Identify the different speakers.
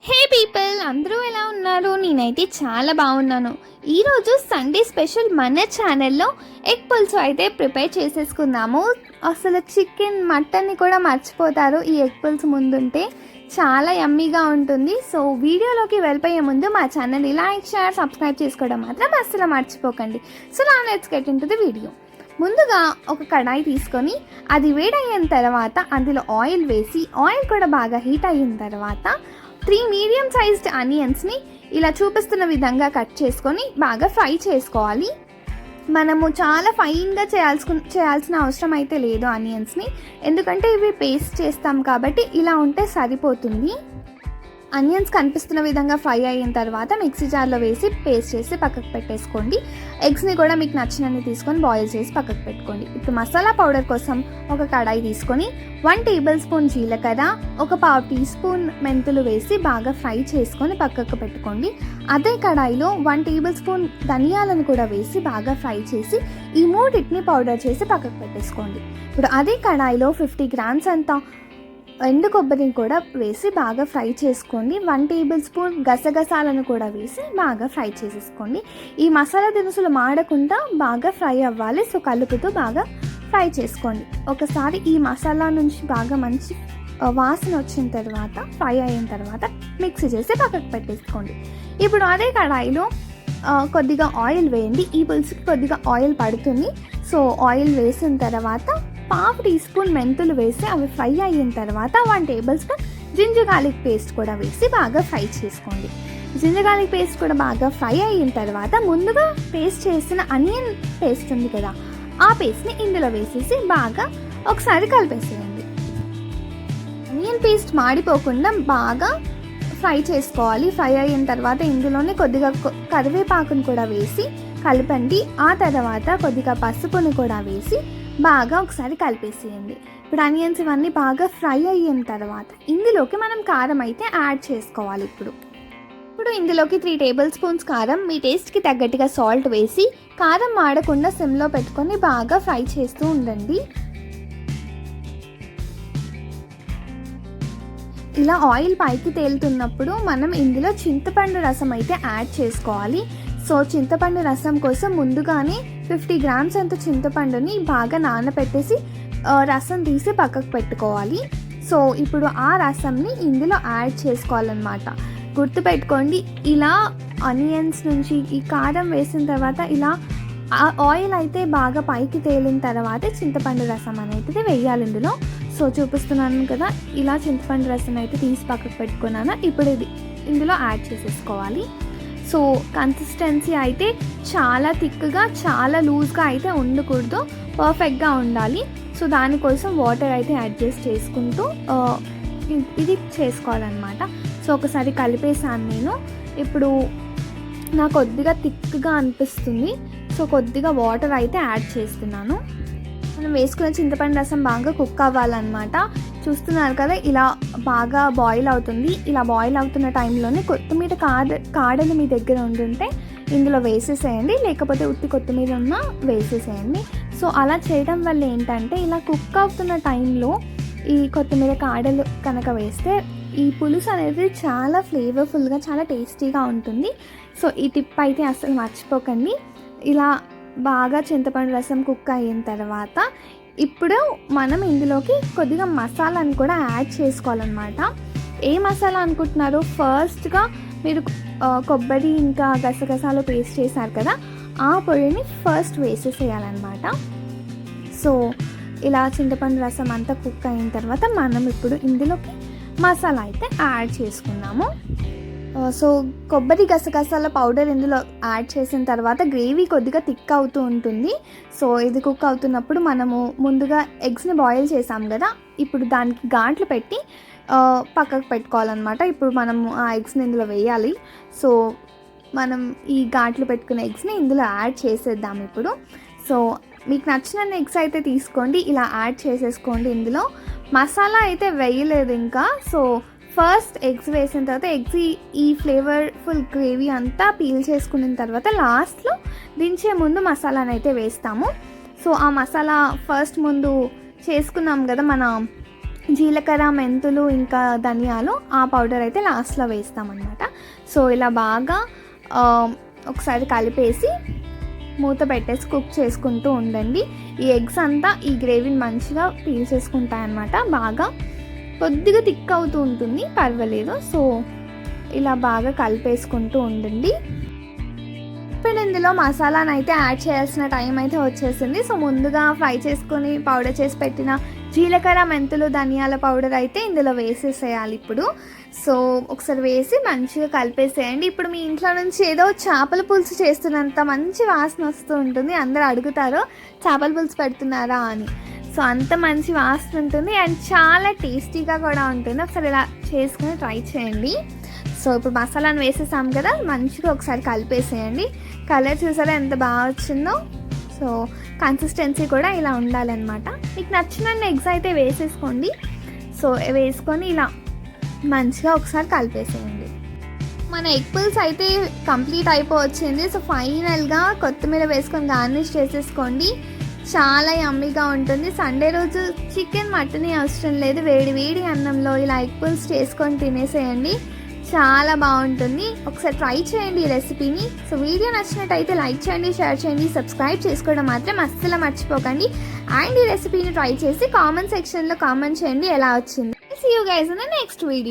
Speaker 1: హే people, అందరూ ఎలా ఉన్నారు? నేనైతే చాలా బాగున్నాను. ఈరోజు సండే స్పెషల్ మన ఛానల్లో ఎగ్ పులుసు అయితే ప్రిపేర్ చేసేసుకుందాము. అసలు చికెన్ మటన్ని కూడా మర్చిపోతారు ఈ ఎగ్ పులుసు ముందుంటే. చాలా యమ్మీగా ఉంటుంది. సో వీడియోలోకి వెళ్ళిపోయే ముందు మా ఛానల్ని లైక్, షేర్, సబ్స్క్రైబ్ చేసుకోవడం మాత్రం అస్సలు మర్చిపోకండి. సో నా let's get into the video. ముందుగా ఒక కడాయి తీసుకొని అది వేడయిన తర్వాత అందులో ఆయిల్ వేసి ఆయిల్ కూడా బాగా హీట్ అయిన తర్వాత 3 మీడియం సైజ్డ్ ఆనియన్స్ని ఇలా చూపిస్తున్న విధంగా కట్ చేసుకొని బాగా ఫ్రై చేసుకోవాలి. మనము చాలా ఫైన్గా చేయాల్సిన అవసరం అయితే లేదు ఆనియన్స్ని, ఎందుకంటే ఇవి పేస్ట్ చేస్తాం కాబట్టి ఇలా ఉంటే సరిపోతుంది. ఆనియన్స్ కనిపిస్తున్న విధంగా ఫ్రై అయిన తర్వాత మిక్సీ జార్లో వేసి పేస్ట్ చేసి పక్కకు పెట్టేసుకోండి. ఎగ్స్ని కూడా మీకు నచ్చినన్ని తీసుకొని బాయిల్ చేసి పక్కకు పెట్టుకోండి. ఇప్పుడు మసాలా పౌడర్ కోసం ఒక కడాయి తీసుకొని 1 టేబుల్ స్పూన్ జీలకర్ర, ఒక 1/2 టీ స్పూన్ మెంతులు వేసి బాగా ఫ్రై చేసుకొని పక్కకు పెట్టుకోండి. అదే కడాయిలో 1 టేబుల్ స్పూన్ ధనియాలను కూడా వేసి బాగా ఫ్రై చేసి ఈ మూడింటిని పౌడర్ చేసి పక్కకు పెట్టేసుకోండి. ఇప్పుడు అదే కడాయిలో 50 గ్రామ్స్ అంతా ఎండు కొబ్బరిని కూడా వేసి బాగా ఫ్రై చేసుకోండి. 1 టేబుల్ స్పూన్ గసగసాలను కూడా వేసి బాగా ఫ్రై చేసేసుకోండి. ఈ మసాలా దినుసులు మాడకుండా బాగా ఫ్రై అవ్వాలి. సో కలుపుతూ బాగా ఫ్రై చేసుకోండి. ఒకసారి ఈ మసాలా నుంచి బాగా మంచి వాసన వచ్చిన తర్వాత ఫ్రై అయిన తర్వాత మిక్సీ చేసి పక్కకు పెట్టేసుకోండి. ఇప్పుడు అదే కడాయిలో కొద్దిగా ఆయిల్ వేయండి. ఈ పులుసుకి కొద్దిగా ఆయిల్ పడుతుంది. సో ఆయిల్ వేసిన తర్వాత 1/2 టీ స్పూన్ మెంతులు వేసి అవి ఫ్రై అయిన తర్వాత 1 tablespoon ginger garlic paste కూడా వేసి బాగా ఫ్రై చేసుకోండి. జింజర్ గార్లిక్ పేస్ట్ కూడా బాగా ఫ్రై అయిన తర్వాత ముందుగా పేస్ట్ చేసిన ఆనియన్ పేస్ట్ ఉంది కదా, ఆ పేస్ట్ని ఇందులో వేసేసి బాగా ఒకసారి కలిపేసేయండి. ఆనియన్ పేస్ట్ మాడిపోకుండా బాగా ఫ్రై చేసుకోవాలి. ఫ్రై అయిన తర్వాత ఇందులోనే కొద్దిగా కరివేపాకును కూడా వేసి కలపండి. ఆ తర్వాత కొద్దిగా పసుపును కూడా వేసి బాగా ఒకసారి కలిపేసేయండి. ఇప్పుడు ఆనియన్స్ ఇవన్నీ బాగా ఫ్రై అయిన తర్వాత ఇందులోకి మనం కారం అయితే యాడ్ చేసుకోవాలి. ఇప్పుడు ఇందులోకి 3 టేబుల్ స్పూన్స్ కారం, మీ టేస్ట్కి తగ్గట్టుగా సాల్ట్ వేసి కారం మాడకుండా సిమ్లో పెట్టుకొని బాగా ఫ్రై చేస్తూ ఉండండి. ఇలా ఆయిల్ పైకి తేలుతున్నప్పుడు మనం ఇందులో చింతపండు రసం అయితే యాడ్ చేసుకోవాలి. సో చింతపండు రసం కోసం ముందుగానే 50 గ్రామ్స్ అంత చింతపండుని బాగా నానబెట్టేసి రసం తీసి పక్కకు పెట్టుకోవాలి. సో ఇప్పుడు ఆ రసంని ఇందులో యాడ్ చేసుకోవాలన్నమాట. గుర్తుపెట్టుకోండి, ఇలా ఆనియన్స్ నుంచి ఈ కారం వేసిన తర్వాత ఇలా ఆయిల్ అయితే బాగా పైకి తేలిన తర్వాత చింతపండు రసం అనేది వేయాలి ఇందులో. సో చూపిస్తున్నాను కదా, ఇలా చింతపండు రసం అయితే తీసి పక్కకు పెట్టుకున్నాను. ఇప్పుడు ఇది ఇందులో యాడ్ చేసేసుకోవాలి. సో కన్సిస్టెన్సీ అయితే చాలా థిక్గా చాలా లూజ్గా అయితే ఉండకూడదు, పర్ఫెక్ట్గా ఉండాలి. సో దానికోసం వాటర్ అయితే అడ్జస్ట్ చేసుకుంటూ ఇది చేసుకోవాలన్నమాట. సో ఒకసారి కలిపేసాను నేను. ఇప్పుడు నాకు కొద్దిగా థిక్గా అనిపిస్తుంది. సో కొద్దిగా వాటర్ అయితే యాడ్ చేస్తున్నాను. మనం వేసుకున్న చింతపండు రసం బాగా కుక్ అవ్వాలన్నమాట. చూస్తున్నారు కదా, ఇలా బాగా బాయిల్ అవుతుంది. ఇలా బాయిల్ అవుతున్న టైంలోనే కొత్తిమీర కాడలు మీ దగ్గర ఉంటుంటే ఇందులో వేసేసేయండి, లేకపోతే ఉత్తి కొత్తిమీర ఉన్న వేసేసేయండి. సో అలా చేయడం వల్ల ఏంటంటే ఇలా కుక్ అవుతున్న టైంలో ఈ కొత్తిమీర కాడలు కనుక వేస్తే ఈ పులుసు అనేది చాలా ఫ్లేవర్ఫుల్గా చాలా టేస్టీగా ఉంటుంది. సో ఈ టిప్ అయితే అసలు మర్చిపోకండి. ఇలా బాగా చింతపండు రసం కుక్ అయిన తర్వాత ఇప్పుడు మనం ఇందులోకి కొద్దిగా మసాలాను కూడా యాడ్ చేసుకోవాలన్నమాట. ఏ మసాలా అనుకుంటున్నారు? ఫస్ట్గా మీరు కొబ్బరి ఇంకా గసగసాలు పేస్ట్ చేశారు కదా, ఆ పొడిని ఫస్ట్ వేసేసేయాలన్నమాట. సో ఇలా చింతపండు రసం అంతా కుక్ అయిన తర్వాత మనం ఇప్పుడు ఇందులోకి మసాలా అయితే యాడ్ చేసుకున్నాము. సో కొబ్బరి గసగసాల పౌడర్ ఇందులో యాడ్ చేసిన తర్వాత గ్రేవీ కొద్దిగా థిక్ అవుతూ ఉంటుంది. సో ఇది కుక్ అవుతున్నప్పుడు మనము ముందుగా ఎగ్స్ని బాయిల్ చేసాం కదా, ఇప్పుడు దానికి ఘాట్లు పెట్టి పక్కకు పెట్టుకోవాలన్నమాట. ఇప్పుడు మనము ఆ ఎగ్స్ని ఇందులో వేయాలి. సో మనం ఈ ఘాట్లు పెట్టుకున్న ఎగ్స్ని ఇందులో యాడ్ చేసేద్దాం ఇప్పుడు. సో మీకు నచ్చిన ఎగ్స్ అయితే తీసుకోండి, ఇలా యాడ్ చేసేసుకోండి. ఇందులో మసాలా అయితే వేయలేదు ఇంకా. సో ఫస్ట్ ఎగ్స్ వేసిన తర్వాత ఎగ్స్ ఈ ఫ్లేవర్ఫుల్ గ్రేవీ అంతా పీల్ చేసుకున్న తర్వాత లాస్ట్లో దించే ముందు మసాలాను అయితే వేస్తాము. సో ఆ మసాలా ఫస్ట్ ముందు చేసుకున్నాం కదా మన జీలకర్ర, మెంతులు, ఇంకా ధనియాలు ఆ పౌడర్ అయితే లాస్ట్లో వేస్తామన్నమాట. సో ఇలా బాగా ఒకసారి కలిపేసి మూత పెట్టేసి కుక్ చేసుకుంటూ ఉండండి. ఈ ఎగ్స్ అంతా ఈ గ్రేవీని మంచిగా పీల్చేసుకుంటాయన్నమాట. బాగా కొద్దిగా థిక్ అవుతూ ఉంటుంది, పర్వాలేదు. సో ఇలా బాగా కలిపేసుకుంటూ ఉండండి. ఇప్పుడు ఇందులో మసాలాను అయితే యాడ్ చేయాల్సిన టైం అయితే వచ్చేసింది. సో ముందుగా ఫ్రై చేసుకొని పౌడర్ చేసి పెట్టిన జీలకర్ర, మెంతులు, ధనియాల పౌడర్ అయితే ఇందులో వేసేసేయాలి ఇప్పుడు. సో ఒకసారి వేసి మంచిగా కలిపేసేయండి. ఇప్పుడు మీ ఇంట్లో నుంచి ఏదో చేపల పులుసు చేస్తున్నంత మంచి వాసన వస్తూ ఉంటుంది. అందరూ అడుగుతారు చేపల పులుసు పెడుతున్నారా అని. సో అంత మంచి వాసన ఉంటుంది అండ్ చాలా టేస్టీగా కూడా ఉంటుంది. ఒకసారి ఇలా చేసుకుని ట్రై చేయండి. సో ఇప్పుడు మసాలాను వేసేసాం కదా, మంచిగా ఒకసారి కలిపేసేయండి. కలర్ చూసారా ఎంత బాగా వచ్చిందో. సో కన్సిస్టెన్సీ కూడా ఇలా ఉండాలన్నమాట. మీకు నచ్చిన ఎగ్స్ అయితే వేసేసుకోండి. సో వేసుకొని ఇలా మంచిగా ఒకసారి కలిపేసేయండి. మన ఎగ్ పుల్స్ అయితే కంప్లీట్ అయిపోవచ్చింది. సో ఫైనల్గా కొత్తిమీర వేసుకొని గార్నిష్ చేసేసుకోండి. చాలా యమ్మీగా ఉంటుంది. సండే రోజు చికెన్, మటన్ అవసరం లేదు. వేడి వేడి అన్నంలో ఇలా ఎగ్ పుల్స్ చేసుకొని తినేసేయండి. చాలా బాగుంటుంది. ఒకసారి ట్రై చేయండి ఈ రెసిపీని. సో వీడియో నచ్చినట్టయితే లైక్ చేయండి, షేర్ చేయండి, సబ్స్క్రైబ్ చేసుకోవడం మాత్రం అస్సలు మర్చిపోకండి. అండ్ ఈ రెసిపీని ట్రై చేసి కామెంట్ సెక్షన్లో కామెంట్ చేయండి ఎలా వచ్చింది. See you guys in the next video.